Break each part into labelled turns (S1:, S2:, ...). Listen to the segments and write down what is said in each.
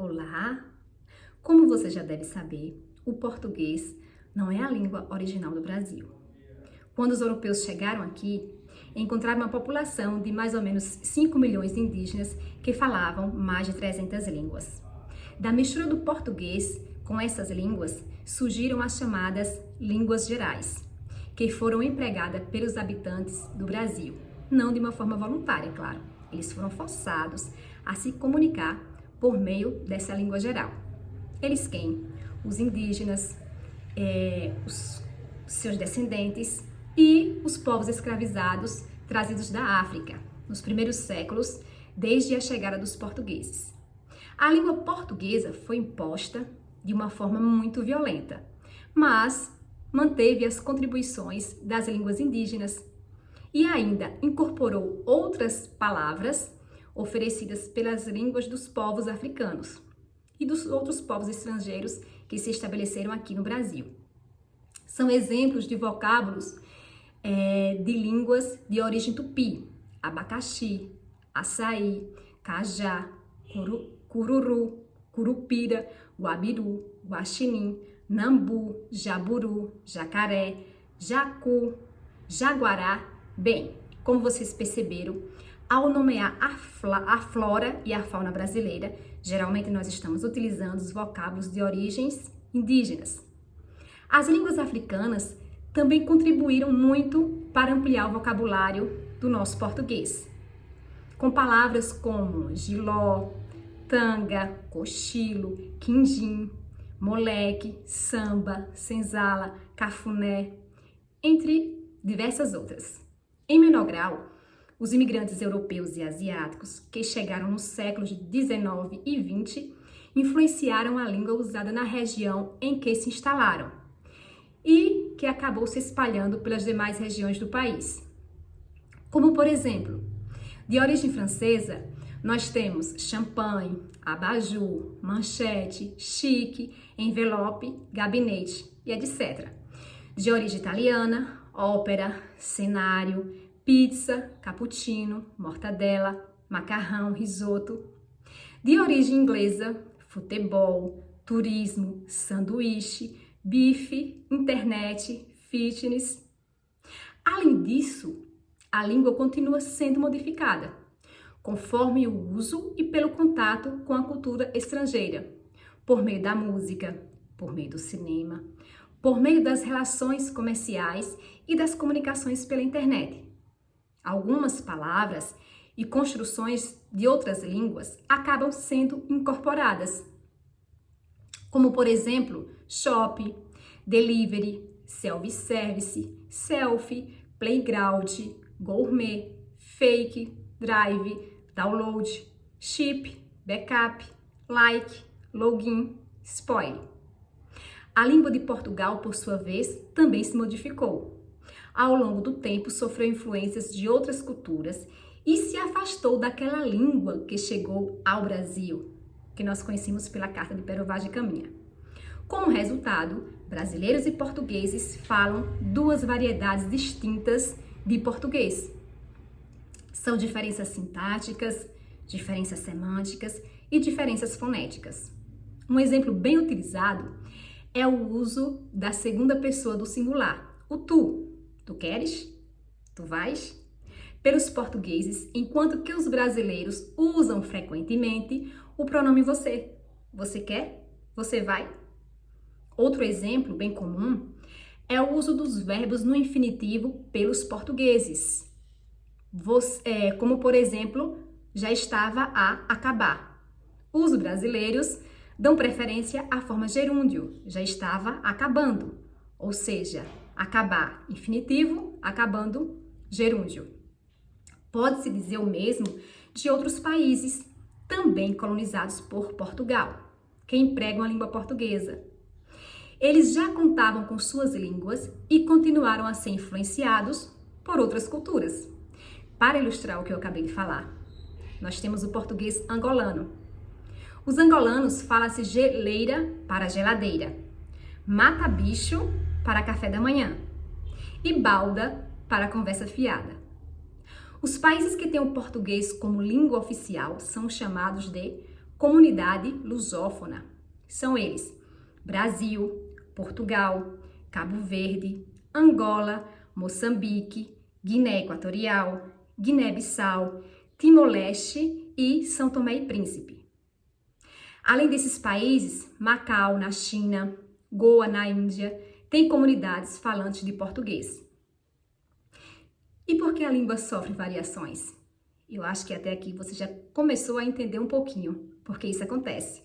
S1: Olá! Como você já deve saber, o português não é a língua original do Brasil. Quando os europeus chegaram aqui, encontraram uma população de mais ou menos 5 milhões de indígenas que falavam mais de 300 línguas. Da mistura do português com essas línguas, surgiram as chamadas línguas gerais, que foram empregadas pelos habitantes do Brasil, não de uma forma voluntária, claro. Eles foram forçados a se comunicar por meio dessa língua geral. Eles quem? Os indígenas, os seus descendentes e os povos escravizados trazidos da África, nos primeiros séculos, desde a chegada dos portugueses. A língua portuguesa foi imposta de uma forma muito violenta, mas manteve as contribuições das línguas indígenas e ainda incorporou outras palavras oferecidas pelas línguas dos povos africanos e dos outros povos estrangeiros que se estabeleceram aqui no Brasil. São exemplos de vocábulos de línguas de origem tupi: abacaxi, açaí, cajá, cururu, curupira, guabiru, guaxinim, nambu, jaburu, jacaré, jacu, jaguará. Bem, como vocês perceberam, ao nomear a flora e a fauna brasileira, geralmente nós estamos utilizando os vocábulos de origens indígenas. As línguas africanas também contribuíram muito para ampliar o vocabulário do nosso português, com palavras como giló, tanga, cochilo, quindim, moleque, samba, senzala, cafuné, entre diversas outras. Em menor grau, os imigrantes europeus e asiáticos que chegaram nos séculos XIX e XX influenciaram a língua usada na região em que se instalaram e que acabou se espalhando pelas demais regiões do país. Como, por exemplo, de origem francesa, nós temos champanhe, abajur, manchete, chique, envelope, gabinete e etc. De origem italiana, ópera, cenário, pizza, cappuccino, mortadela, macarrão, risoto. De origem inglesa, futebol, turismo, sanduíche, bife, internet, fitness. Além disso, a língua continua sendo modificada, conforme o uso e pelo contato com a cultura estrangeira, por meio da música, por meio do cinema, por meio das relações comerciais e das comunicações pela internet. Algumas palavras e construções de outras línguas acabam sendo incorporadas, como, por exemplo, shopping, delivery, self-service, selfie, playground, gourmet, fake, drive, download, chip, backup, like, login, spoil. A língua de Portugal, por sua vez, também se modificou. Ao longo do tempo, sofreu influências de outras culturas e se afastou daquela língua que chegou ao Brasil, que nós conhecemos pela Carta de Pero Vaz de Caminha. Como resultado, brasileiros e portugueses falam duas variedades distintas de português. São diferenças sintáticas, diferenças semânticas e diferenças fonéticas. Um exemplo bem utilizado é o uso da segunda pessoa do singular, o tu. Tu queres? Tu vais? Pelos portugueses, enquanto que os brasileiros usam frequentemente o pronome você. Você quer? Você vai? Outro exemplo bem comum é o uso dos verbos no infinitivo pelos portugueses. Como, por exemplo, já estava a acabar. Os brasileiros dão preferência à forma gerúndio, já estava acabando, ou seja, acabar infinitivo, acabando gerúndio. Pode-se dizer o mesmo de outros países, também colonizados por Portugal, que empregam a língua portuguesa. Eles já contavam com suas línguas e continuaram a ser influenciados por outras culturas. Para ilustrar o que eu acabei de falar, nós temos o português angolano. Os angolanos falam-se geleira para geladeira, mata-bicho para café da manhã e balda para conversa fiada. Os países que têm o português como língua oficial são chamados de comunidade lusófona. São eles: Brasil, Portugal, Cabo Verde, Angola, Moçambique, Guiné Equatorial, Guiné-Bissau, Timor-Leste e São Tomé e Príncipe. Além desses países, Macau, na China, Goa, na Índia, tem comunidades falantes de português. E por que a língua sofre variações? Eu acho que até aqui você já começou a entender um pouquinho por que isso acontece.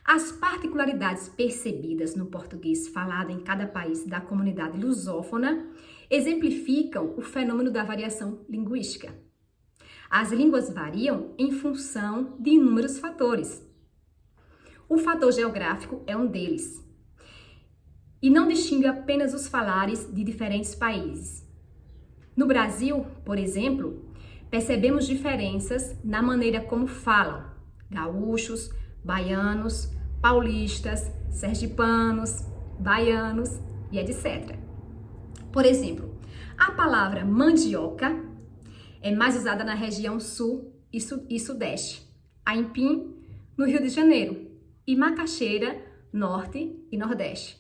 S1: As particularidades percebidas no português falado em cada país da comunidade lusófona exemplificam o fenômeno da variação linguística. As línguas variam em função de inúmeros fatores. O fator geográfico é um deles, e não distingue apenas os falares de diferentes países. No Brasil, por exemplo, percebemos diferenças na maneira como falam gaúchos, baianos, paulistas, sergipanos, baianos e etc. Por exemplo, a palavra mandioca é mais usada na região sul e sudeste, aipim no Rio de Janeiro e macaxeira norte e nordeste.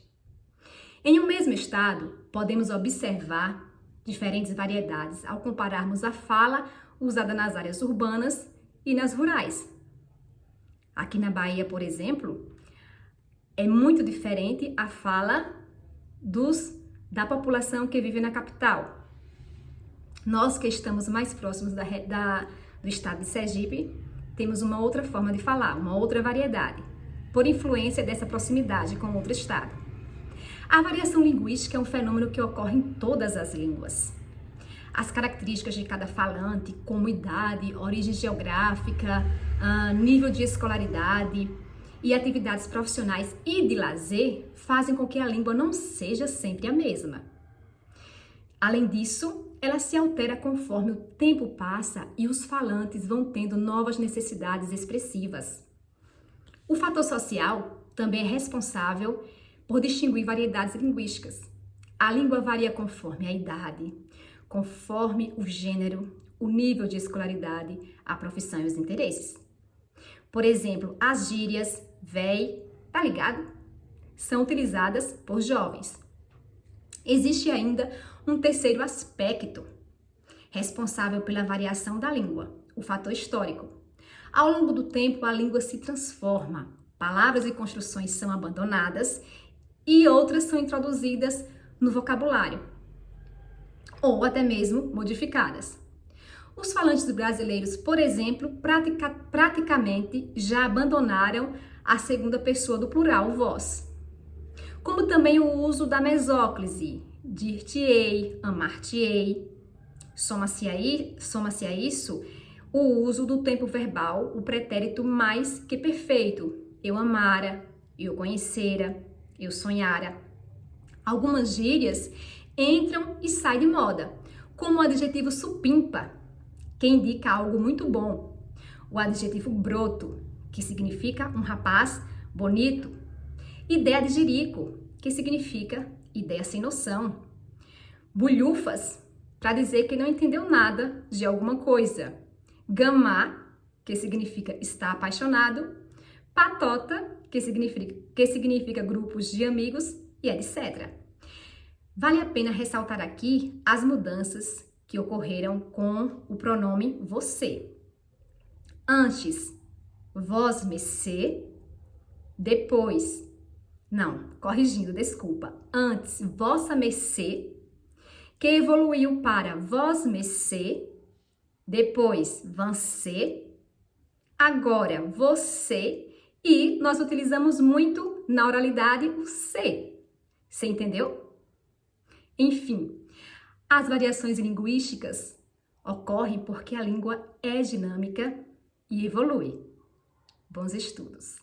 S1: Em um mesmo estado, podemos observar diferentes variedades ao compararmos a fala usada nas áreas urbanas e nas rurais. Aqui na Bahia, por exemplo, é muito diferente a fala da população que vive na capital. Nós que estamos mais próximos do estado de Sergipe, temos uma outra forma de falar, uma outra variedade, por influência dessa proximidade com outro estado. A variação linguística é um fenômeno que ocorre em todas as línguas. As características de cada falante, como idade, origem geográfica, nível de escolaridade e atividades profissionais e de lazer fazem com que a língua não seja sempre a mesma. Além disso, ela se altera conforme o tempo passa e os falantes vão tendo novas necessidades expressivas. O fator social também é responsável por distinguir variedades linguísticas. A língua varia conforme a idade, conforme o gênero, o nível de escolaridade, a profissão e os interesses. Por exemplo, as gírias, véi, tá ligado? São utilizadas por jovens. Existe ainda um terceiro aspecto responsável pela variação da língua, o fator histórico. Ao longo do tempo, a língua se transforma, palavras e construções são abandonadas e outras são introduzidas no vocabulário, ou até mesmo modificadas. Os falantes brasileiros, por exemplo, praticamente já abandonaram a segunda pessoa do plural, vós. Como também o uso da mesóclise, dir-te-ei, amar-te-ei. Soma-se a isso o uso do tempo verbal, o pretérito mais que perfeito. Eu amara, eu conhecera, eu sonhara. Algumas gírias entram e saem de moda, como o adjetivo supimpa, que indica algo muito bom. O adjetivo broto, que significa um rapaz bonito. Ideia de jirico, que significa ideia sem noção. Bulhufas, para dizer que não entendeu nada de alguma coisa. Gamá, que significa estar apaixonado. Patota, que significa grupos de amigos e etc. Vale a pena ressaltar aqui as mudanças que ocorreram com o pronome você. Antes, vós mecê, depois, antes, vossa mecê, que evoluiu para vós mecê, depois, vancê, agora, você, e nós utilizamos muito na oralidade o C. Você entendeu? Enfim, as variações linguísticas ocorrem porque a língua é dinâmica e evolui. Bons estudos!